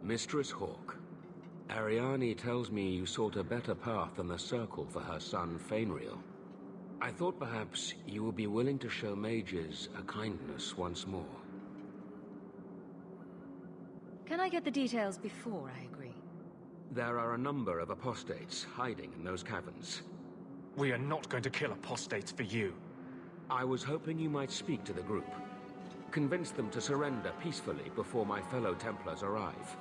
Mistress Hawke, Ariane tells me you sought a better path than the Circle for her son, Fainriel. I thought perhaps you would be willing to show mages a kindness once more. Can I get the details before I agree? There are a number of apostates hiding in those caverns. We are not going to kill apostates for you. I was hoping you might speak to the group. Convince them to surrender peacefully before my fellow Templars arrive.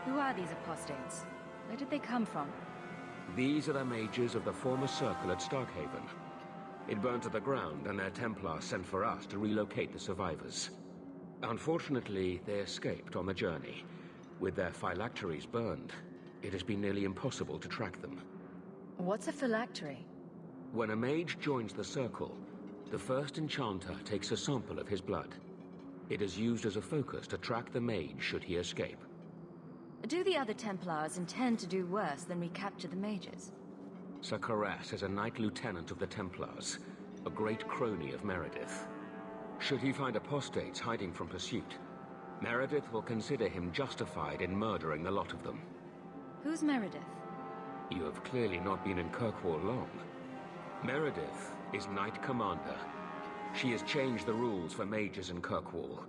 Who are these apostates? Where did they come from? These are the mages of the former Circle at Starkhaven. It burned to the ground, and their Templars sent for us to relocate the survivors. Unfortunately, they escaped on the journey. With their phylacteries burned, it has been nearly impossible to track them. What's a phylactery? When a mage joins the Circle, the first enchanter takes a sample of his blood. It is used as a focus to track the mage should he escape. Do the other Templars intend to do worse than recapture the mages? Sir Karas is a Knight Lieutenant of the Templars, a great crony of Meredith. Should he find apostates hiding from pursuit, Meredith will consider him justified in murdering the lot of them. Who's Meredith? You have clearly not been in Kirkwall long. Meredith is Knight Commander. She has changed the rules for mages in Kirkwall.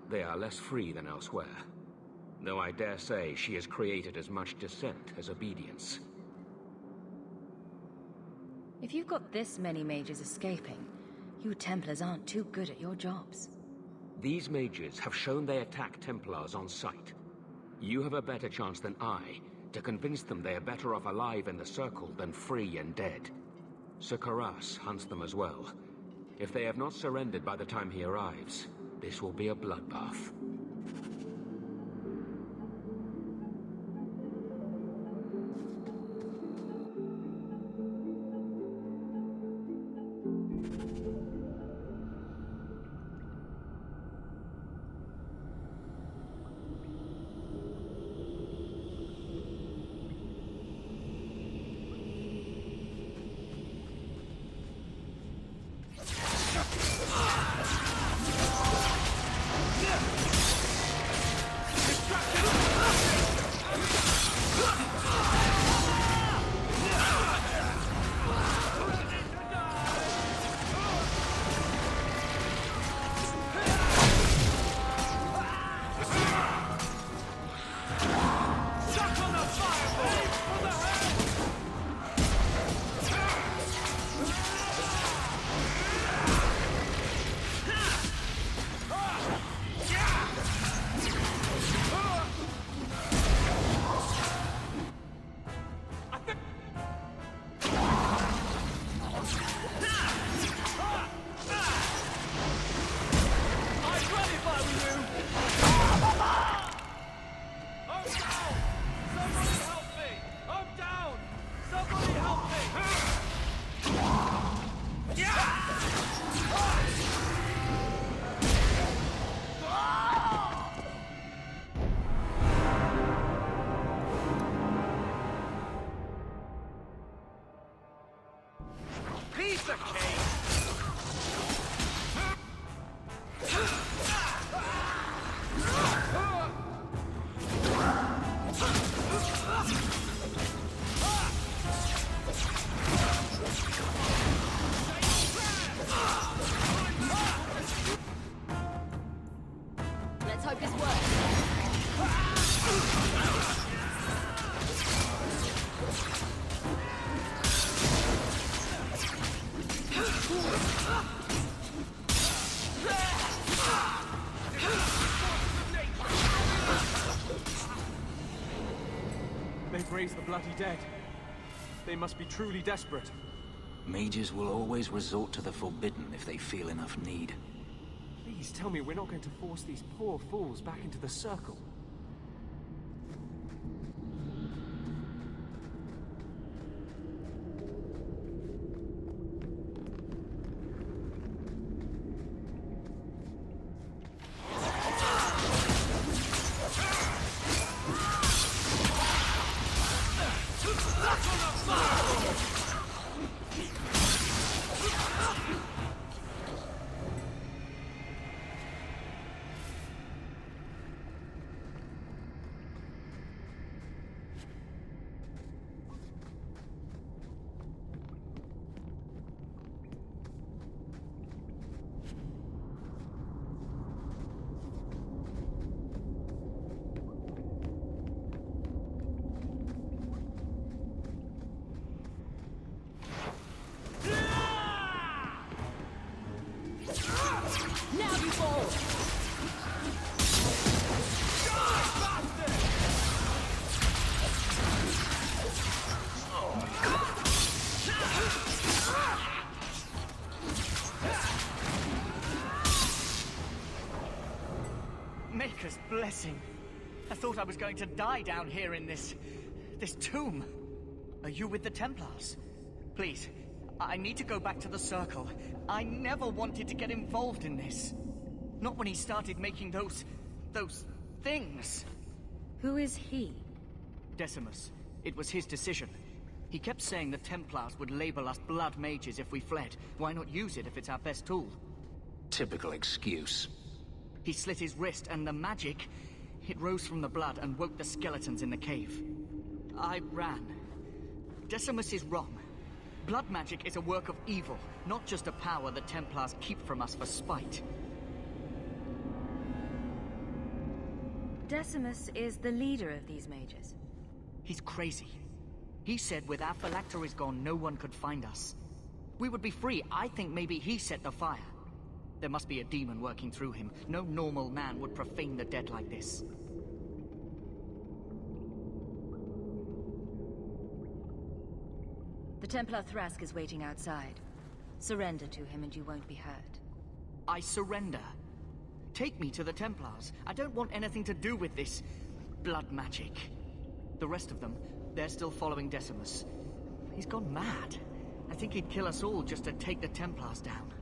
They are less free than elsewhere. Though I dare say she has created as much dissent as obedience. If you've got this many mages escaping, you Templars aren't too good at your jobs. These mages have shown they attack Templars on sight. You have a better chance than I to convince them they are better off alive in the Circle than free and dead. Sir Karas hunts them as well. If they have not surrendered by the time he arrives, this will be a bloodbath. Let's hope this works. They've raised the bloody dead. They must be truly desperate. Mages will always resort to the forbidden if they feel enough need. Please tell me we're not going to force these poor fools back into the Circle. embarrassing. I thought I was going to die down here in this tomb. Are you with the Templars? Please, I need to go back to the Circle. I never wanted to get involved in this. Not when he started making those things. Who is he? Decimus. It was his decision. He kept saying the Templars would label us blood mages if we fled. Why not use it if it's our best tool? Typical excuse. He slit his wrist, and the magic, it rose from the blood and woke the skeletons in the cave. I ran. Decimus is wrong. Blood magic is a work of evil, not just a power the Templars keep from us for spite. Decimus is the leader of these mages. He's crazy. He said with our phylacteries gone, no one could find us. We would be free. I think maybe he set the fire. There must be a demon working through him. No normal man would profane the dead like this. The Templar Thrask is waiting outside. Surrender to him and you won't be hurt. I surrender. Take me to the Templars. I don't want anything to do with this blood magic. The rest of them, they're still following Decimus. He's gone mad. I think he'd kill us all just to take the Templars down.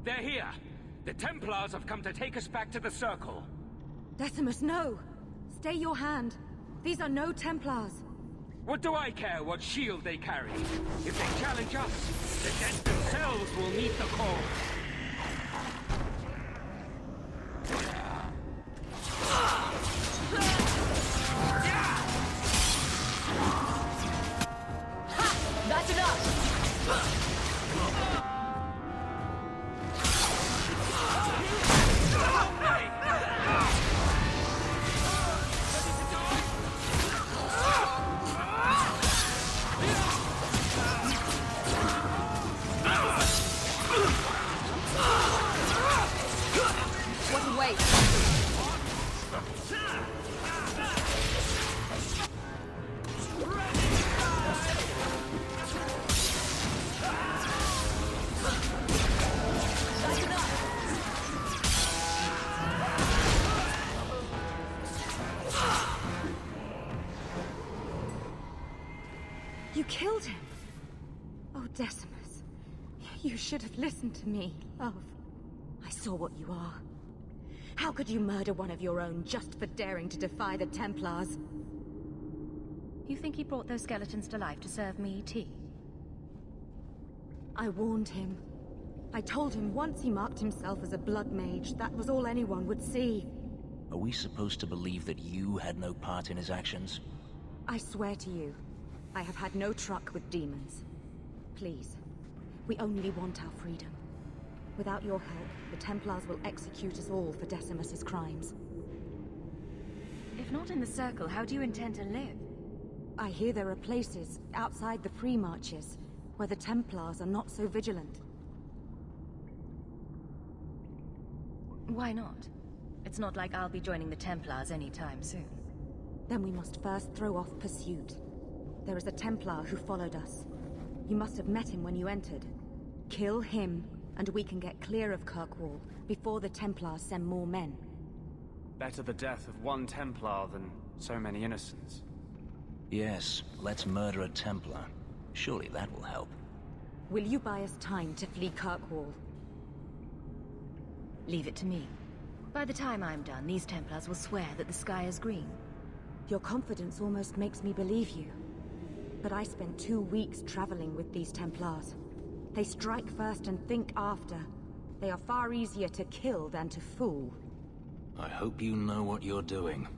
They're here! The Templars have come to take us back to the Circle. Decimus, no! Stay your hand. These are no Templars. What do I care what shield they carry? If they challenge us, the dead themselves will meet the call. That's enough! You killed him! Oh, Decimus. You should have listened to me, love. I saw what you are. How could you murder one of your own just for daring to defy the Templars? You think he brought those skeletons to life to serve me tea? I warned him. I told him once he marked himself as a blood mage, that was all anyone would see. Are we supposed to believe that you had no part in his actions? I swear to you, I have had no truck with demons. Please, we only want our freedom. Without your help, the Templars will execute us all for Decimus's crimes. If not in the Circle, how do you intend to live? I hear there are places outside the pre-marches where the Templars are not so vigilant. Why not? It's not like I'll be joining the Templars anytime soon. Then we must first throw off pursuit. There is a Templar who followed us. You must have met him when you entered. Kill him, and we can get clear of Kirkwall before the Templars send more men. Better the death of one Templar than so many innocents. Yes, let's murder a Templar. Surely that will help. Will you buy us time to flee Kirkwall? Leave it to me. By the time I'm done, these Templars will swear that the sky is green. Your confidence almost makes me believe you. But I spent 2 weeks traveling with these Templars. They strike first and think after. They are far easier to kill than to fool. I hope you know what you're doing.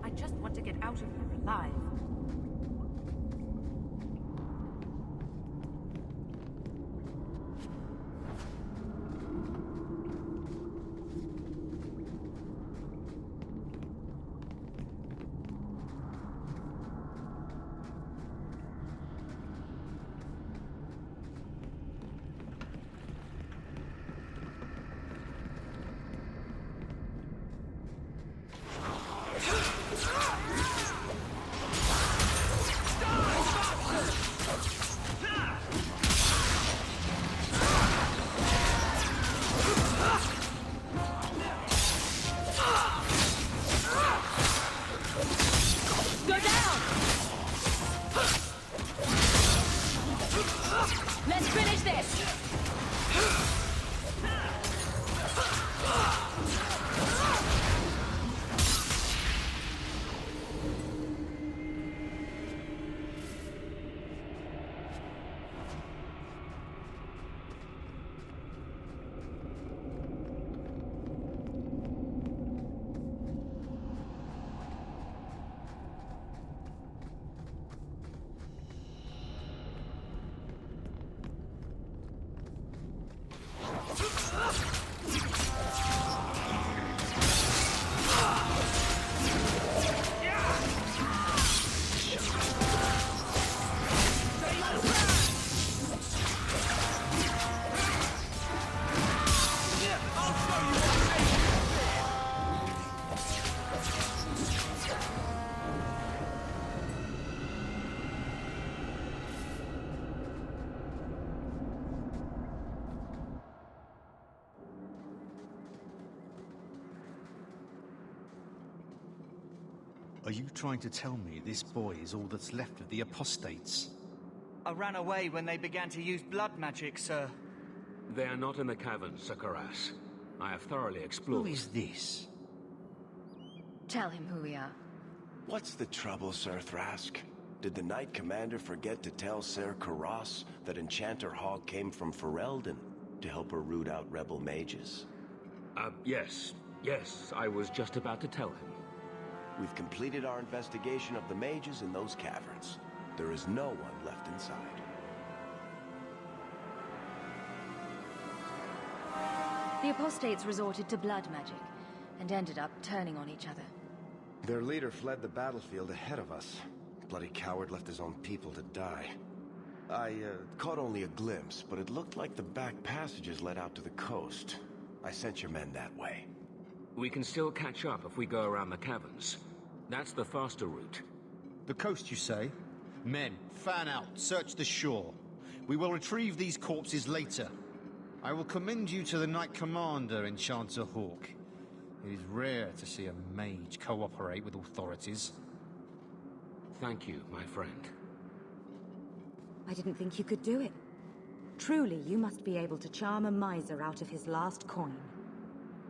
I just want to get out of here alive. Go down! Let's finish this! Are you trying to tell me this boy is all that's left of the apostates? I ran away when they began to use blood magic, sir. They are not in the caverns, Sir Karas. I have thoroughly Who explored. is this? Tell him who we are. What's the trouble, Sir Thrask? Did the Knight Commander forget to tell Ser Karas that Enchanter Hogg came from Ferelden to help her root out rebel mages? Yes. Yes, I was just about to tell him. We've completed our investigation of the mages in those caverns. There is no one left inside. The apostates resorted to blood magic and ended up turning on each other. Their leader fled the battlefield ahead of us. Bloody coward left his own people to die. I caught only a glimpse, but it looked like the back passages led out to the coast. I sent your men that way. We can still catch up if we go around the caverns. That's the faster route. The coast, you say? Men, fan out, search the shore. We will retrieve these corpses later. I will commend you to the Knight Commander, Enchanter Hawk. It is rare to see a mage cooperate with authorities. Thank you, my friend. I didn't think you could do it. Truly, you must be able to charm a miser out of his last coin.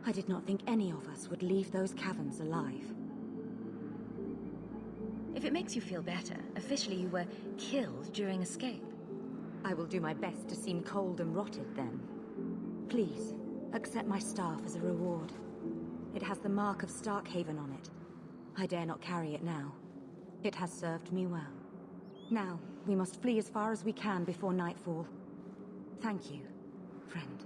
I did not think any of us would leave those caverns alive. If it makes you feel better, officially you were killed during escape. I will do my best to seem cold and rotted then. Please, accept my staff as a reward. It has the mark of Starkhaven on it. I dare not carry it now. It has served me well. Now, we must flee as far as we can before nightfall. Thank you, friend.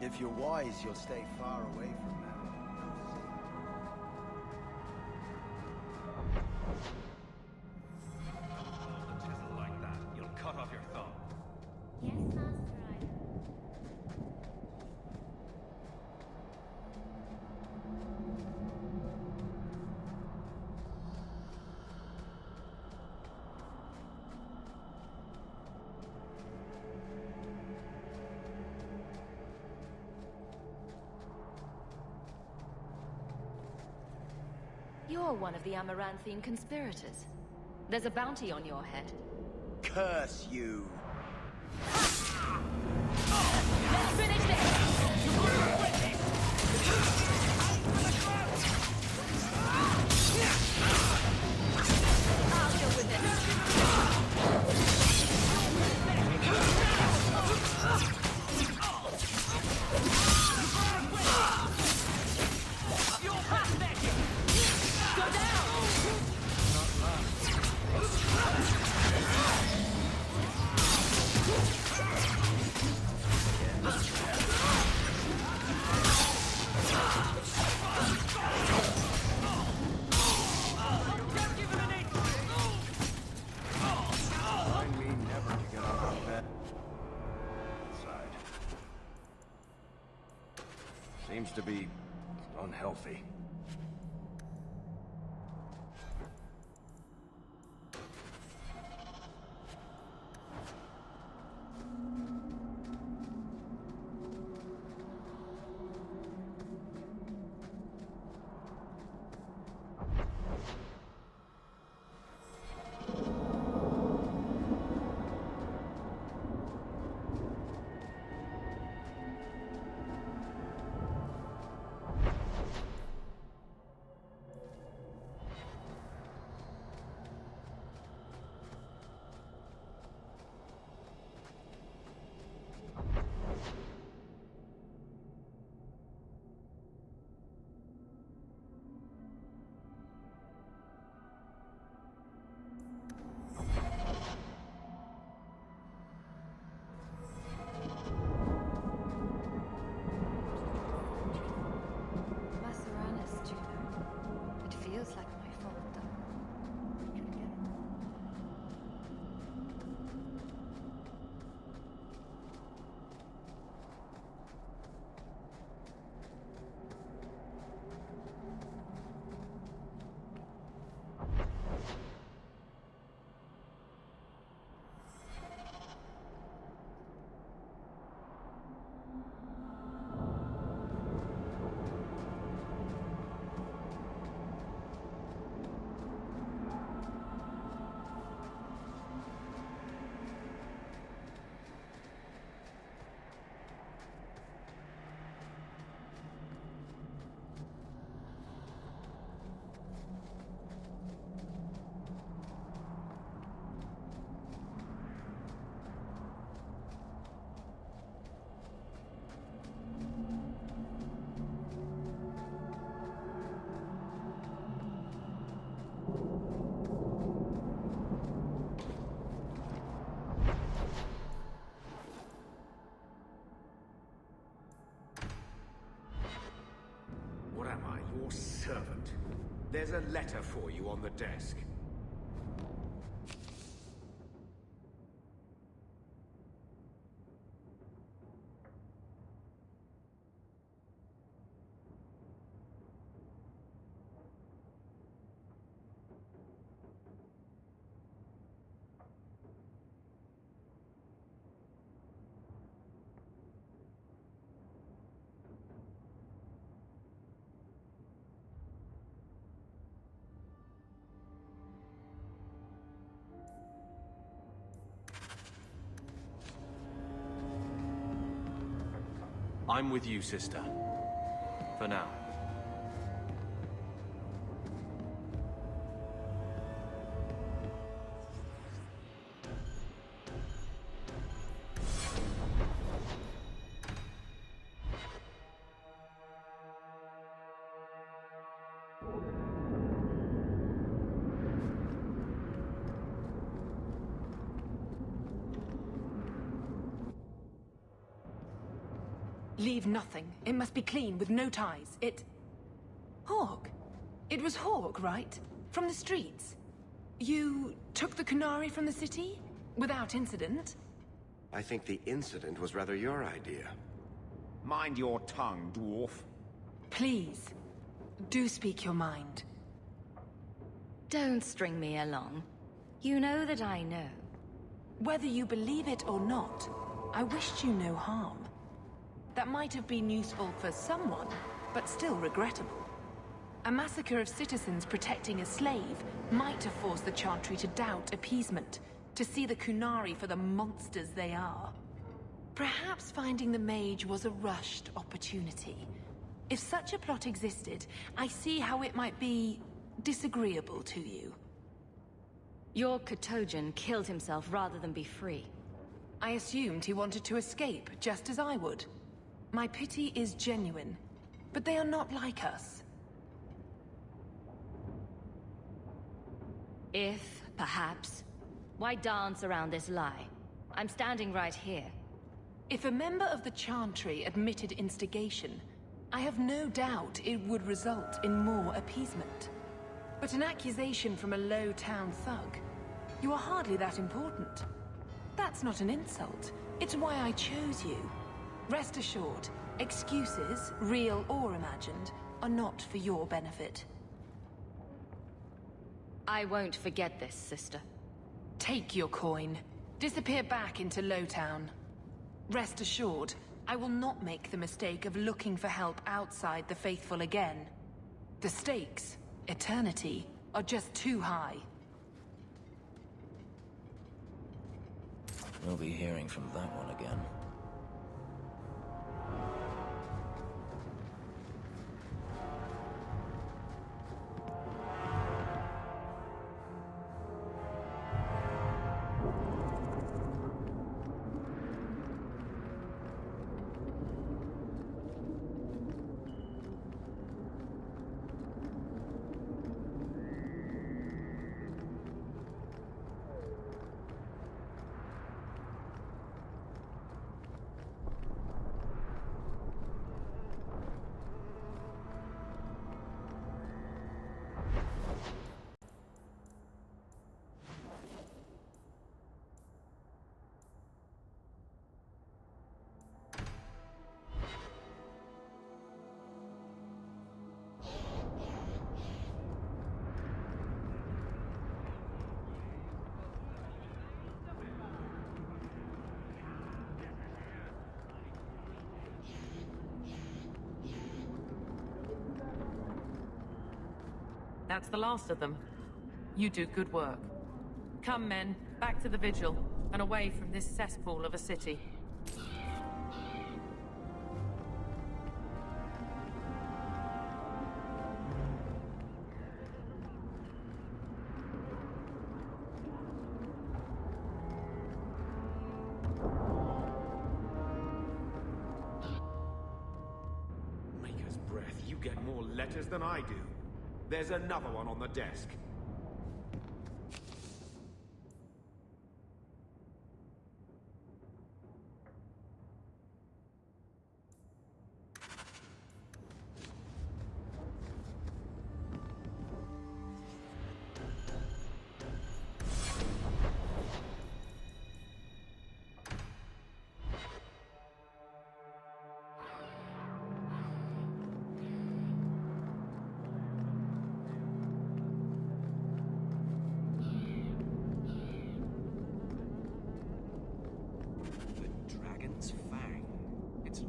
If you're wise, you'll stay far away from them. Hold the chisel like that, you'll cut off your thumb. Yes, Master Ryder. You're one of the Amaranthine conspirators. There's a bounty on your head. Curse you! Let's finish this! I'll deal with Remind me never to get out of bed. Inside. Seems to be unhealthy. Maseranas, Juno. It feels like my fault, though. What am I, your servant? There's a letter for you on the desk. I'm with you, sister. For now. Leave nothing. It must be clean, with no ties. Hawk. It was Hawk, right? From the streets. You took the Qunari from the city? Without incident? I think the incident was rather your idea. Mind your tongue, dwarf. Please, do speak your mind. Don't string me along. You know that I know. Whether you believe it or not, I wished you no harm. That might have been useful for someone, but still regrettable. A massacre of citizens protecting a slave might have forced the Chantry to doubt appeasement, to see the Qunari for the monsters they are. Perhaps finding the mage was a rushed opportunity. If such a plot existed, I see how it might be disagreeable to you. Your Katojan killed himself rather than be free. I assumed he wanted to escape, just as I would. My pity is genuine, but they are not like us. If, perhaps, why dance around this lie? I'm standing right here. If a member of the Chantry admitted instigation, I have no doubt it would result in more appeasement. But an accusation from a low-town thug, you are hardly that important. That's not an insult. It's why I chose you. Rest assured, excuses, real or imagined, are not for your benefit. I won't forget this, sister. Take your coin. Disappear back into Lowtown. Rest assured, I will not make the mistake of looking for help outside the Faithful again. The stakes, eternity, are just too high. We'll be hearing from that one again. That's the last of them. You do good work. Come, men, back to the Vigil, and away from this cesspool of a city. Maker's breath, you get more letters than I do. There's another one on the desk.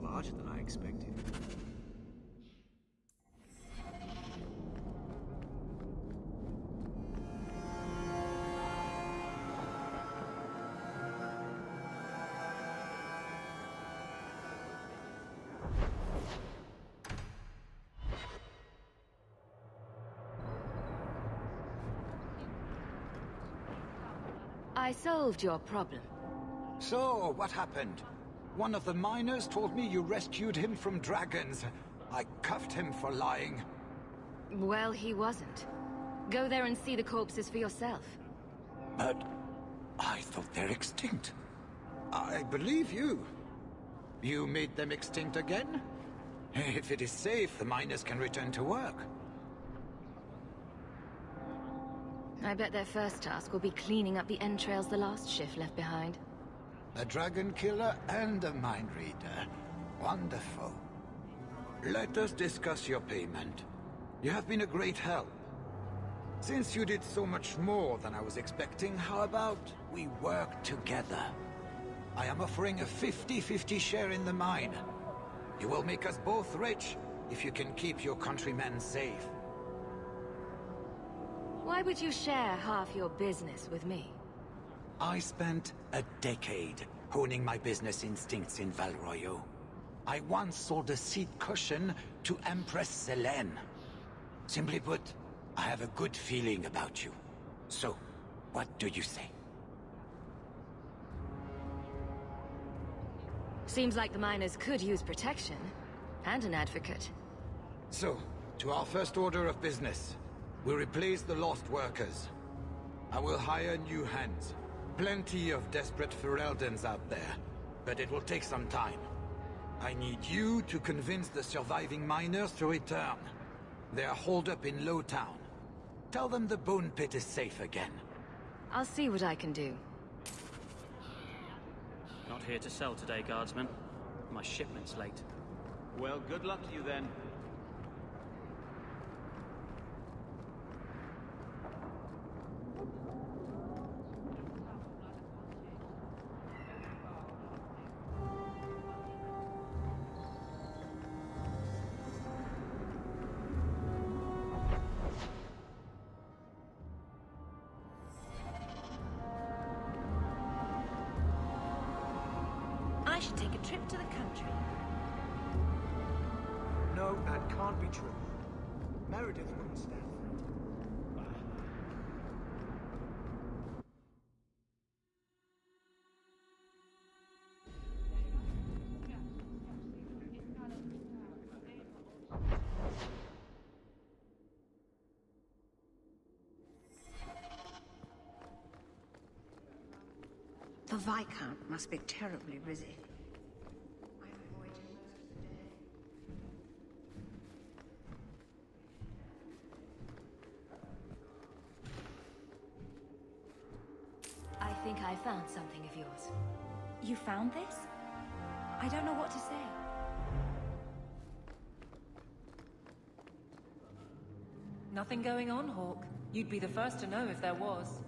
Larger than I expected. I solved your problem. So, what happened? One of the miners told me you rescued him from dragons. I cuffed him for lying. Well, he wasn't. Go there and see the corpses for yourself. But I thought they're extinct. I believe you. You made them extinct again? If it is safe, the miners can return to work. I bet their first task will be cleaning up the entrails the last shift left behind. A dragon killer and a mind reader. Wonderful. Let us discuss your payment. You have been a great help. Since you did so much more than I was expecting, how about we work together? I am offering a 50-50 share in the mine. You will make us both rich if you can keep your countrymen safe. Why would you share half your business with me? I spent a decade honing my business instincts in Val Royeaux. I once sold a seat cushion to Empress Selene. Simply put, I have a good feeling about you. So, what do you say? Seems like the miners could use protection. And an advocate. So, to our first order of business. We replace the lost workers. I will hire new hands. Plenty of desperate Ferelden's out there. But it will take some time. I need you to convince the surviving miners to return. They are holed up in Lowtown. Tell them the Bone Pit is safe again. I'll see what I can do. Not here to sell today, guardsman. My shipment's late. Well, good luck to you then. I should take a trip to the country. No, that can't be true. Meredith wouldn't stand for it. The Viscount must be terribly busy. I think I found something of yours. You found this? I don't know what to say. Nothing going on, Hawke. You'd be the first to know if there was.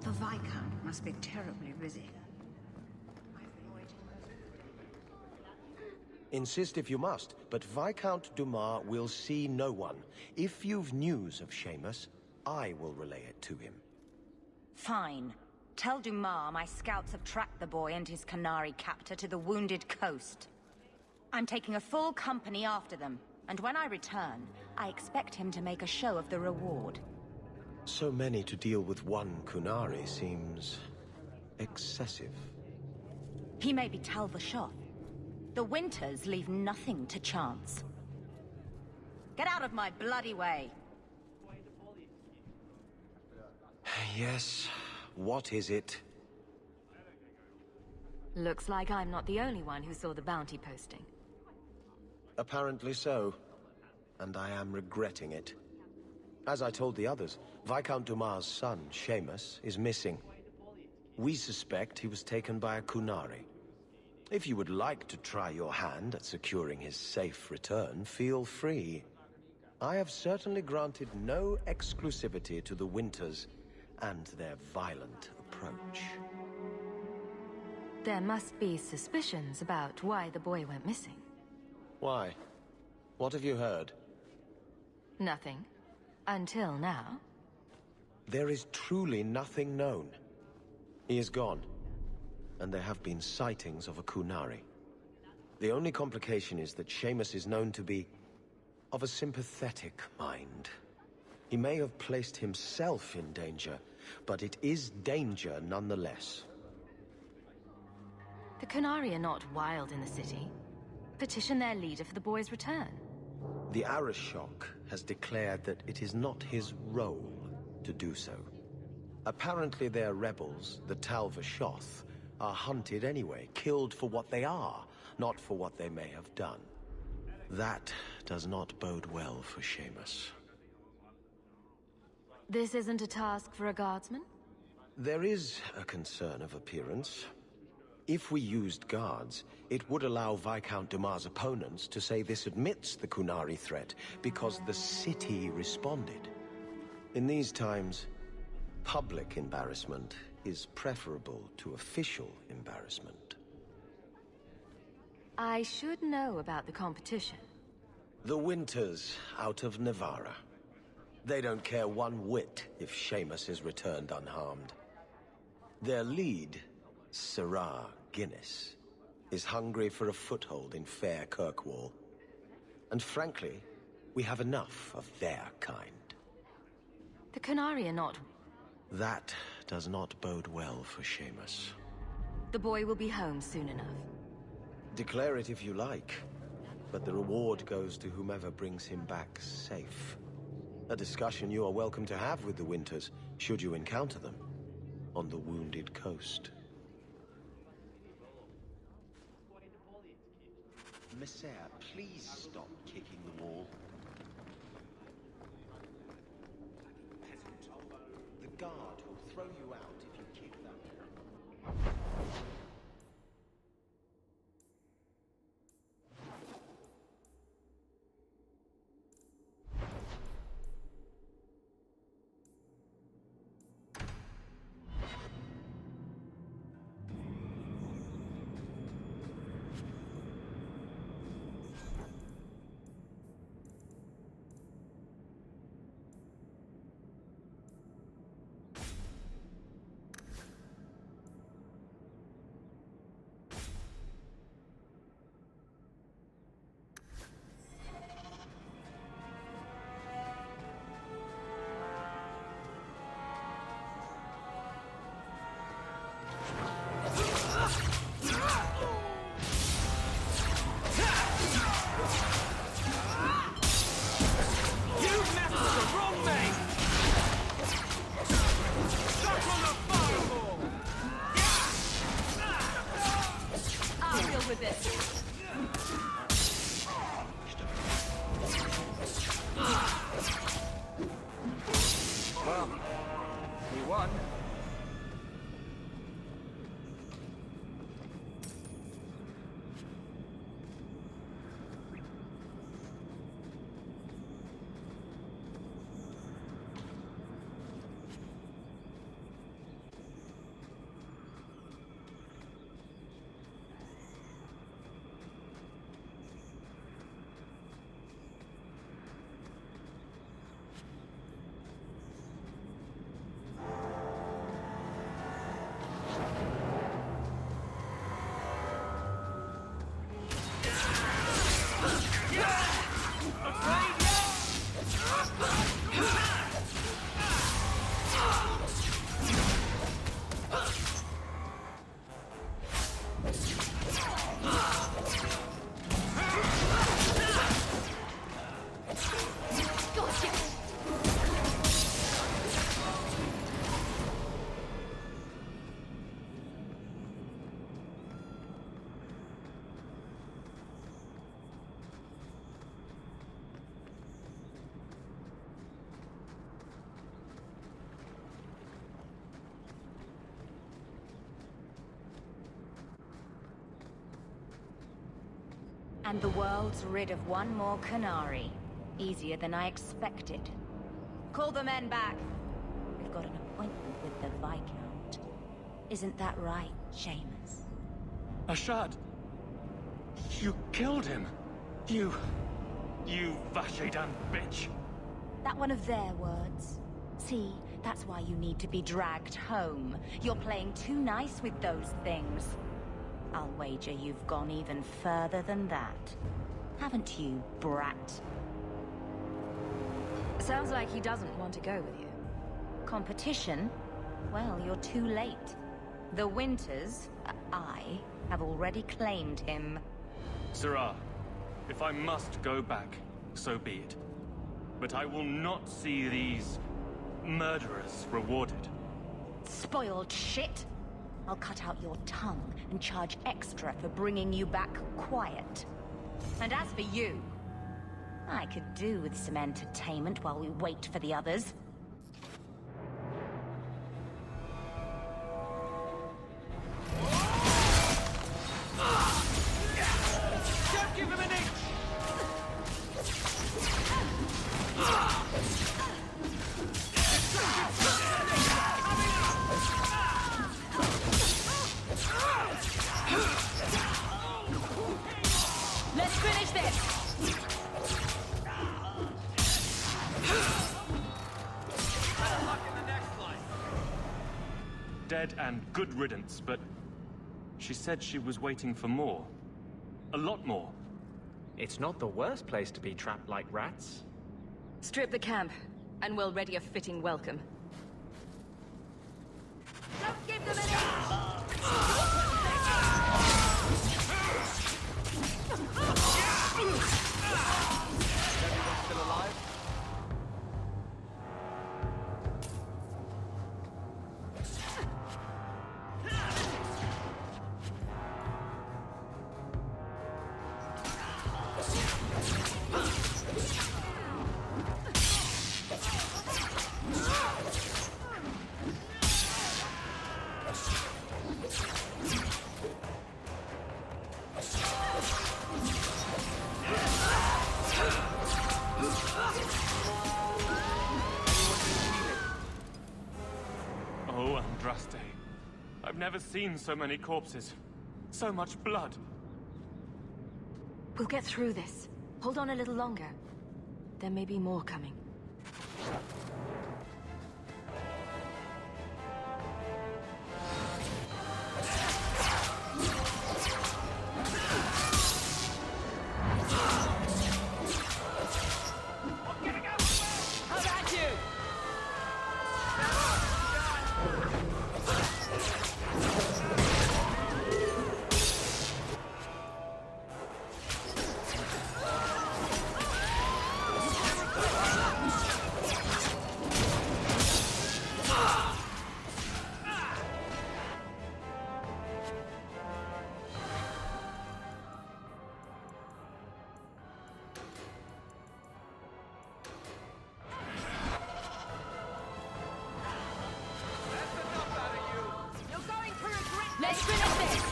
The Viscount must be terribly busy. Insist if you must, but Viscount Dumas will see no one. If you've news of Seamus, I will relay it to him. Fine. Tell Dumas my scouts have tracked the boy and his Qunari captor to the Wounded Coast. I'm taking a full company after them, and when I return, I expect him to make a show of the reward. So many to deal with one Qunari seems excessive. He may be Tal Vashoth. The Winters leave nothing to chance. Get out of my bloody way! Yes, what is it? Looks like I'm not the only one who saw the bounty posting. Apparently so, and I am regretting it. As I told the others, Viscount Dumas' son, Seamus, is missing. We suspect he was taken by a Qunari. If you would like to try your hand at securing his safe return, feel free. I have certainly granted no exclusivity to the Winters and their violent approach. There must be suspicions about why the boy went missing. Why? What have you heard? Nothing. Until now. There is truly nothing known. He is gone, and there have been sightings of a Qunari. The only complication is that Seamus is known to be of a sympathetic mind. He may have placed himself in danger, but it is danger nonetheless. The Qunari are not wild in the city. Petition their leader for the boy's return. The Arishok has declared that it is not his role to do so. Apparently their rebels, the Tal Vashoth, are hunted anyway, killed for what they are, not for what they may have done. That does not bode well for Seamus. This isn't a task for a guardsman? There is a concern of appearance. If we used guards, it would allow Viscount Dumas' opponents to say this admits the Qunari threat because the city responded. In these times, public embarrassment is preferable to official embarrassment. I should know about the competition. The Winters out of Navarra. They don't care one whit if Seamus is returned unharmed. Their lead, Sirrah Guinness, is hungry for a foothold in fair Kirkwall. And frankly, we have enough of their kind. The Qunari are not... That does not bode well for Seamus. The boy will be home soon enough. Declare it if you like, but the reward goes to whomever brings him back safe. A discussion you are welcome to have with the Winters, should you encounter them, on the Wounded Coast. Messiah, please stop kicking the wall. The guard will throw you out if you kick that wall. Well, we won. And the world's rid of one more Qunari. Easier than I expected. Call the men back. We've got an appointment with the Viscount. Isn't that right, Seamus? Ashad! You killed him! You Vashedan bitch! That one of their words. See, that's why you need to be dragged home. You're playing too nice with those things. I'll wager you've gone even further than that. Haven't you, brat? Sounds like he doesn't want to go with you. Competition? Well, you're too late. The Winters, I, have already claimed him. Sirrah, if I must go back, so be it. But I will not see these murderers rewarded. spoiled shit! I'll cut out your tongue and charge extra for bringing you back quiet. And as for you, I could do with some entertainment while we wait for the others. Don't give him an inch! Let's finish this! Dead and good riddance, but she said she was waiting for more. A lot more. It's not the worst place to be trapped like rats. Strip the camp, and we'll ready a fitting welcome. Don't give them an Everyone still alive? Oh, Andraste. I've never seen so many corpses. So much blood. We'll get through this. Hold on a little longer. There may be more coming. How about you? Let's finish this!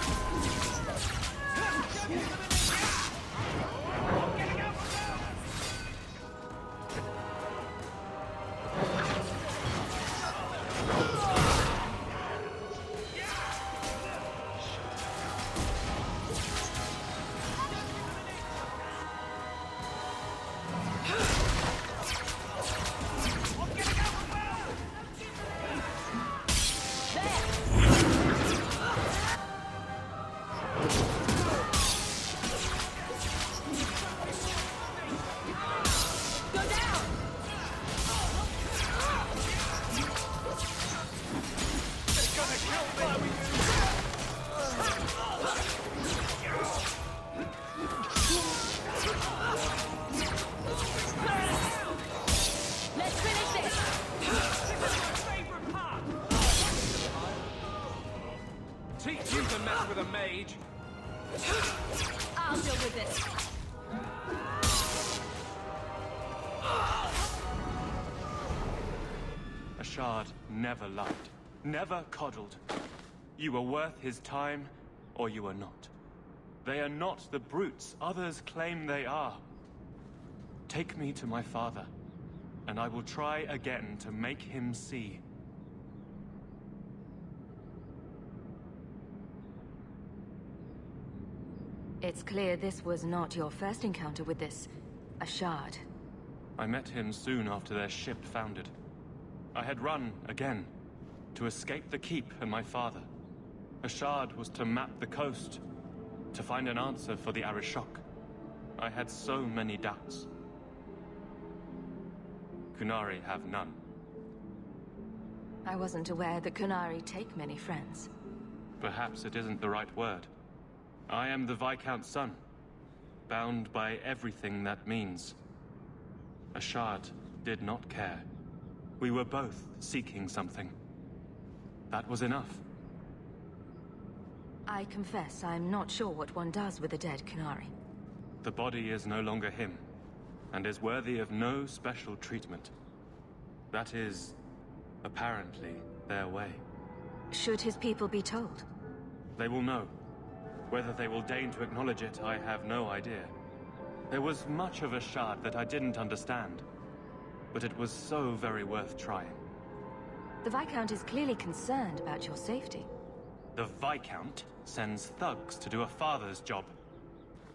Let's finish this! Teach you to mess with a mage! I'll deal with this. Ashard never loved, never coddled. You were worth his time, or you are not. They are not the brutes others claim they are. Take me to my father, and I will try again to make him see. It's clear this was not your first encounter with this Ashard. I met him soon after their ship foundered. I had run again, to escape the keep and my father. Ashard was to map the coast, to find an answer for the Arishok. I had so many doubts. Qunari have none. I wasn't aware that Qunari take many friends. Perhaps it isn't the right word. I am the Viscount's son, bound by everything that means. Ashard did not care. We were both seeking something. That was enough. I confess, I'm not sure what one does with a dead Qunari. The body is no longer him, and is worthy of no special treatment. That is, apparently, their way. Should his people be told? They will know. Whether they will deign to acknowledge it, I have no idea. There was much of Ashad that I didn't understand, but it was so very worth trying. The Viscount is clearly concerned about your safety. The Viscount sends thugs to do a father's job.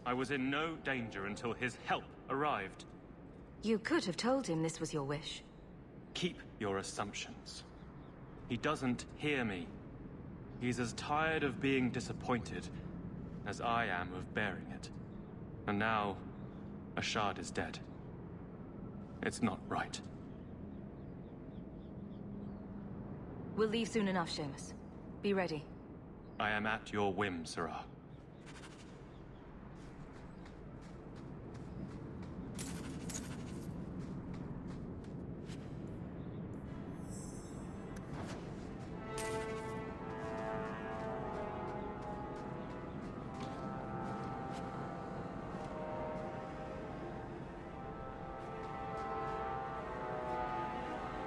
I was in no danger until his help arrived. You could have told him this was your wish. Keep your assumptions. He doesn't hear me. He's as tired of being disappointed as I am of bearing it. And now, Ashad is dead. It's not right. We'll leave soon enough, Seamus. Be ready. I am at your whim, Sirrah.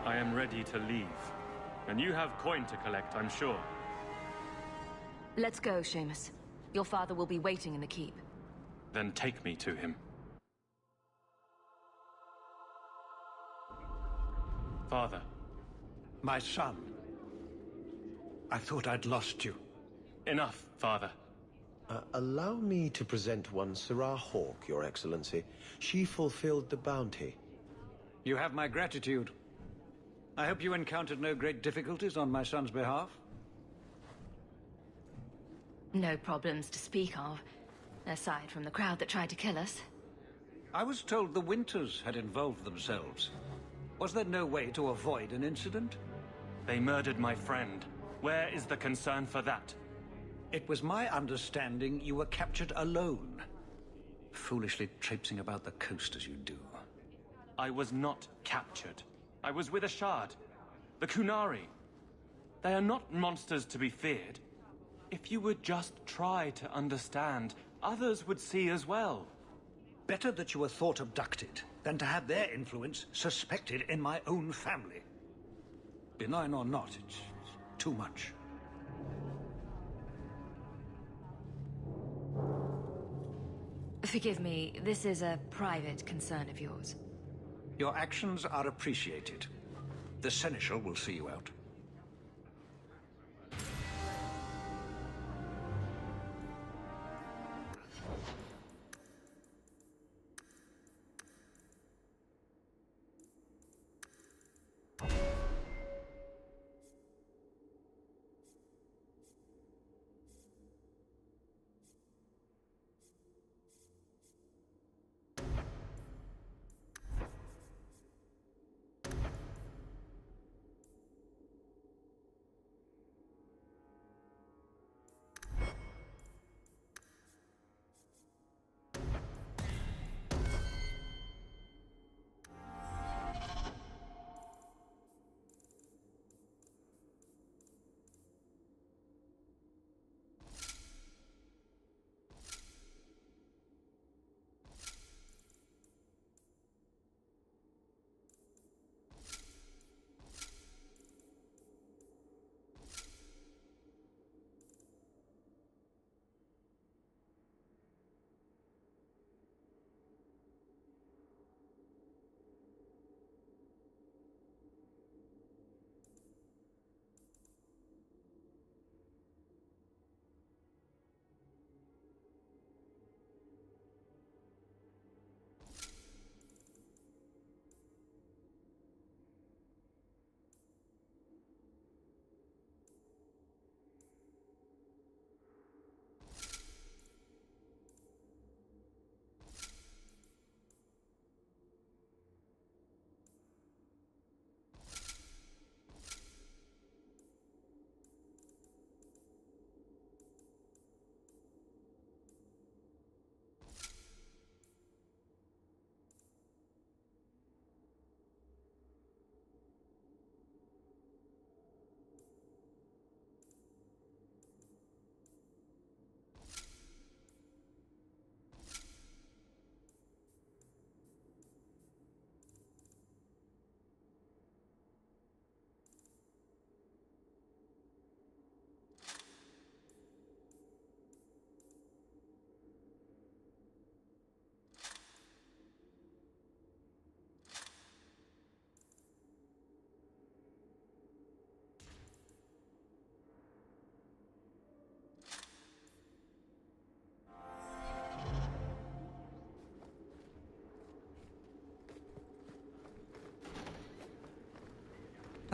I am ready to leave. And you have coin to collect, I'm sure. Let's go, Seamus. Your father will be waiting in the keep. Then take me to him. Father. My son. I thought I'd lost you. Enough, Father. Allow me to present one Sirrah Hawke, Your Excellency. She fulfilled the bounty. You have my gratitude. I hope you encountered no great difficulties on my son's behalf? No problems to speak of, aside from the crowd that tried to kill us. I was told the Winters had involved themselves. Was there no way to avoid an incident? They murdered my friend. Where is the concern for that? It was my understanding you were captured alone. Foolishly traipsing about the coast as you do. I was not captured. I was with Ashad. The Qunari. They are not monsters to be feared. If you would just try to understand, others would see as well. Better that you were thought abducted than to have their influence suspected in my own family. Benign or not, it's too much. Forgive me, this is a private concern of yours. Your actions are appreciated. The Seneschal will see you out.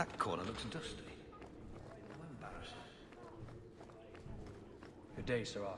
That corner looks dusty. How embarrassing. Good day, Sirrah.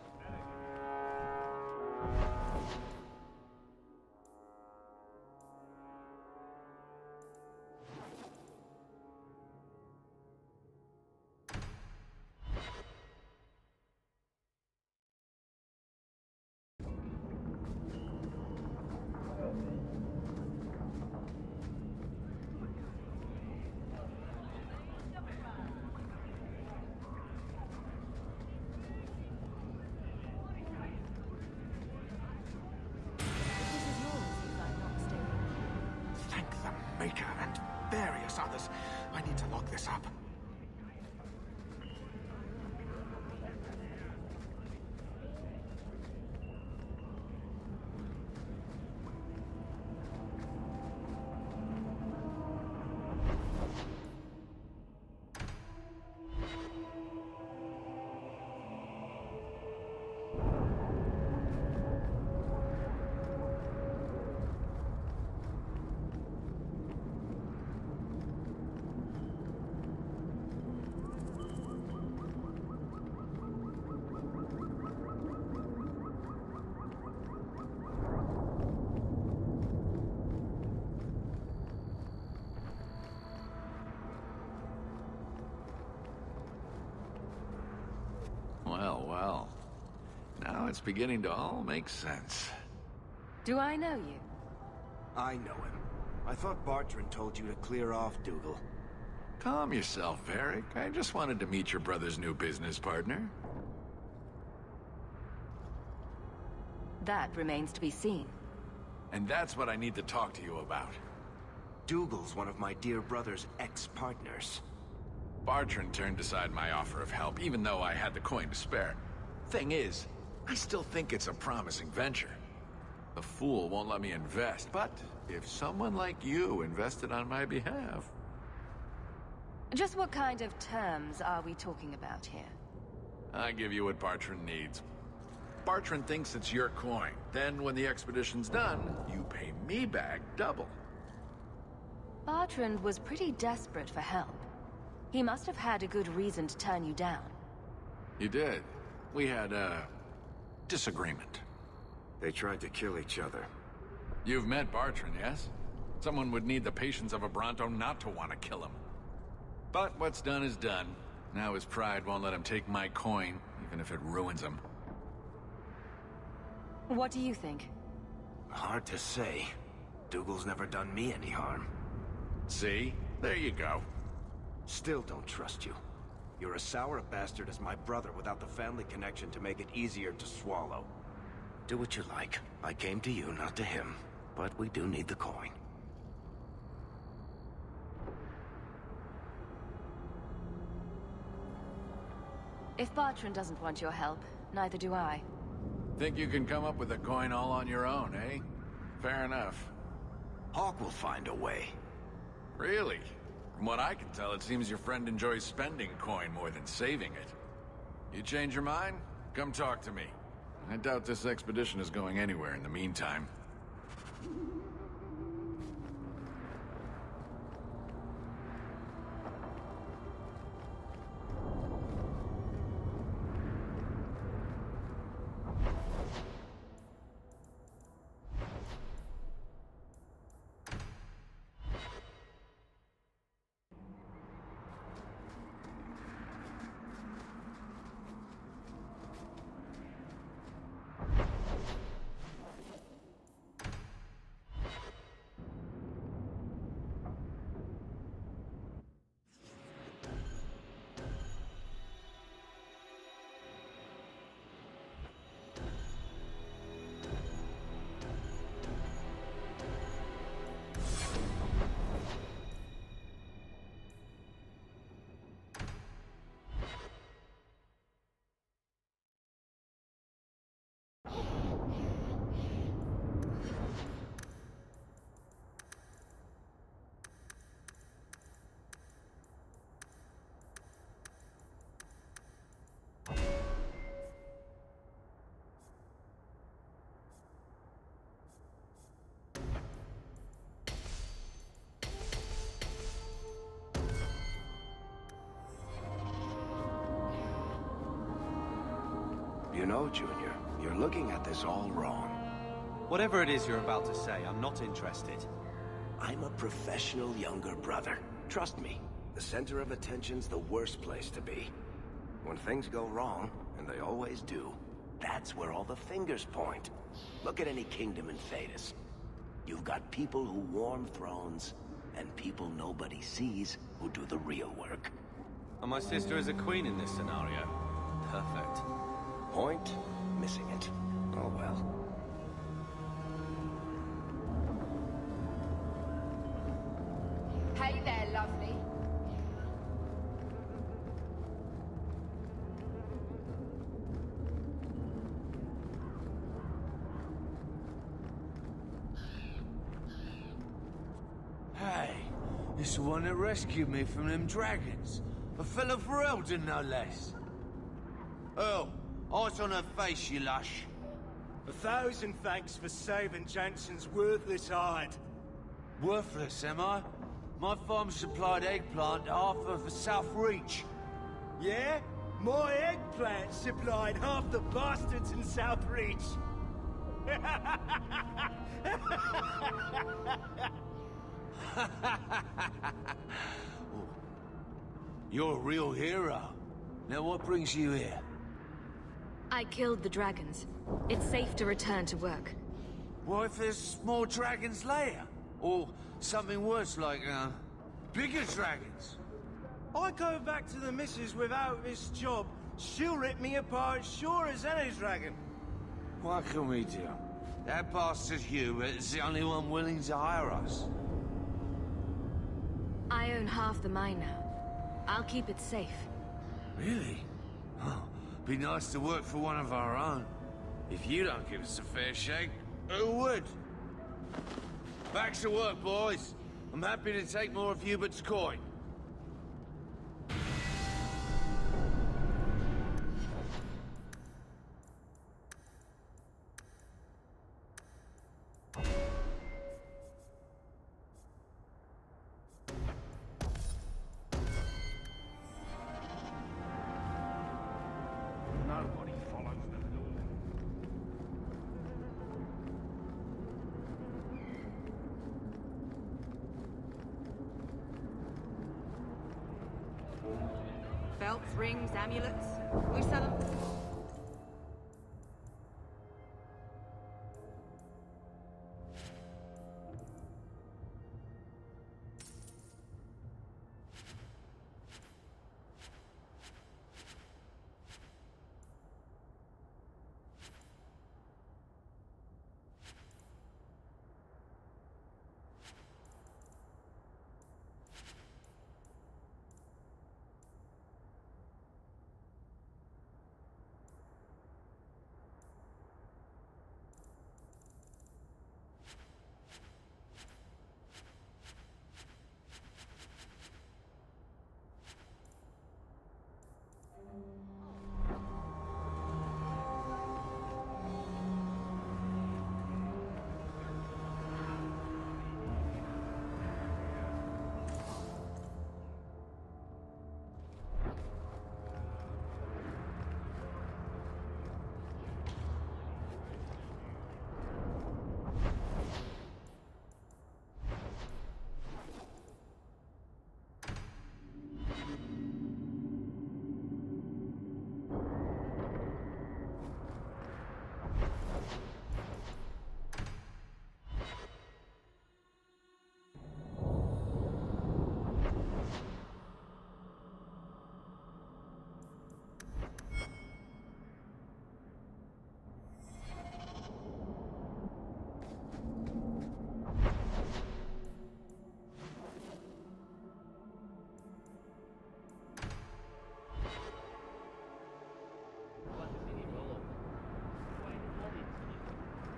Thank the Maker and various others. I need to lock this up. Well, well. Now it's beginning to all make sense. Do I know you? I know him. I thought Bartrand told you to clear off, Dougal. Calm yourself, Varric. I just wanted to meet your brother's new business partner. That remains to be seen. And that's what I need to talk to you about. Dougal's one of my dear brother's ex-partners. Bartrand turned aside my offer of help, even though I had the coin to spare. Thing is, I still think it's a promising venture. The fool won't let me invest, but if someone like you invested on my behalf... Just what kind of terms are we talking about here? I give you what Bartrand needs. Bartrand thinks it's your coin. Then, when the expedition's done, you pay me back double. Bartrand was pretty desperate for help. He must have had a good reason to turn you down. You did. We had a disagreement. They tried to kill each other. You've met Bartrand, yes? Someone would need the patience of a Bronto not to want to kill him. But what's done is done. Now his pride won't let him take my coin, even if it ruins him. What do you think? Hard to say. Dougal's never done me any harm. See? There you go. Still don't trust you. You're as sour a bastard as my brother without the family connection to make it easier to swallow. Do what you like. I came to you, not to him. But we do need the coin. If Bartrand doesn't want your help, neither do I. Think you can come up with a coin all on your own, eh? Fair enough. Hawke will find a way. Really? From what I can tell, it seems your friend enjoys spending coin more than saving it. You change your mind? Come talk to me. I doubt this expedition is going anywhere in the meantime. No, Junior. You're looking at this all wrong. Whatever it is you're about to say, I'm not interested. I'm a professional younger brother. Trust me, the center of attention's the worst place to be. When things go wrong, and they always do, that's where all the fingers point. Look at any kingdom in Thedas. You've got people who warm thrones, and people nobody sees who do the real work. And my sister is a queen in this scenario. Perfect. Point, missing it. Oh well. Hey there, lovely. Hey, it's the one that rescued me from them dragons. A fellow for Eldon, no less. Earl, eyes on her face, you lush. 1,000 thanks for saving Jansen's worthless hide. Worthless, am I? My farm supplied eggplant to half of the South Reach. Yeah? My eggplant supplied half the bastards in South Reach. You're a real hero. Now what brings you here? I killed the dragons. It's safe to return to work. What if there's more dragons later? Or something worse like, bigger dragons? I go back to the missus without this job, she'll rip me apart sure as any dragon. What can we do? That bastard Hubert is the only one willing to hire us. I own half the mine now. I'll keep it safe. Really? Oh, be nice to work for one of our own. If you don't give us a fair shake, who would? Back to work, boys. I'm happy to take more of Hubert's coin. Nobody follows the law. Belts, rings, amulets. We sell them.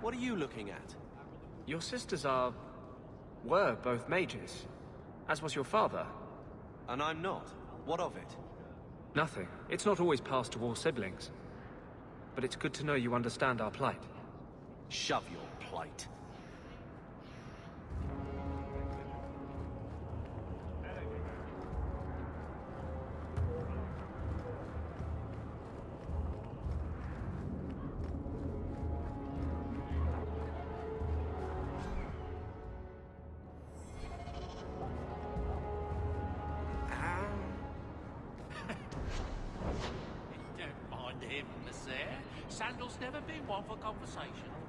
What are you looking at? Your sisters were both mages, as was your father. And I'm not. What of it? Nothing. It's not always passed to all siblings. But it's good to know you understand our plight. Shove your plight. never been one for conversation.